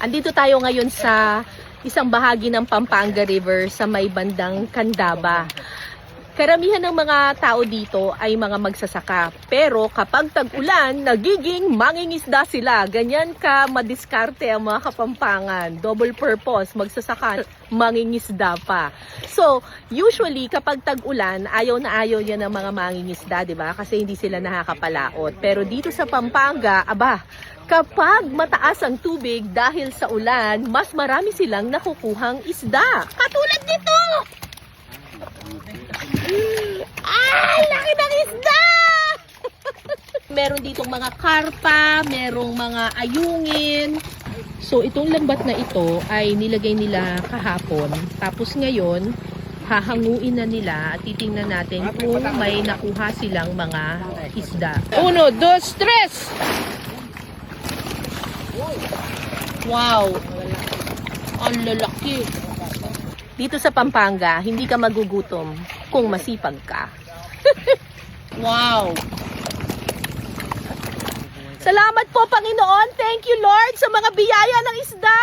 Andito tayo ngayon sa isang bahagi ng Pampanga River sa may bandang Candaba. Karamihan ng mga tao dito ay mga magsasaka. Pero kapag tag-ulan, nagiging mangingisda sila. Ganyan ka madiskarte ang mga Kapampangan. Double purpose, magsasaka, mangingisda pa. So, usually kapag tag-ulan, ayaw na ayaw yan ng mga mangingisda, di ba? Kasi hindi sila nakakapalaot. Pero dito sa Pampanga, aba, kapag mataas ang tubig dahil sa ulan, mas marami silang nakukuhang isda. Katulad nito! Ay, laki ng isda! Meron ditong mga karpa, merong mga ayungin. So, itong lambat na ito ay nilagay nila kahapon. Tapos ngayon, hahanguin na nila at titingnan natin kung may nakuha silang mga isda. 1, 2, 3! Wow! Ang lalaki! Dito sa Pampanga, hindi ka magugutom kung masipag ka. Wow! Salamat po, Panginoon. Thank you, Lord, sa mga biyaya ng isda.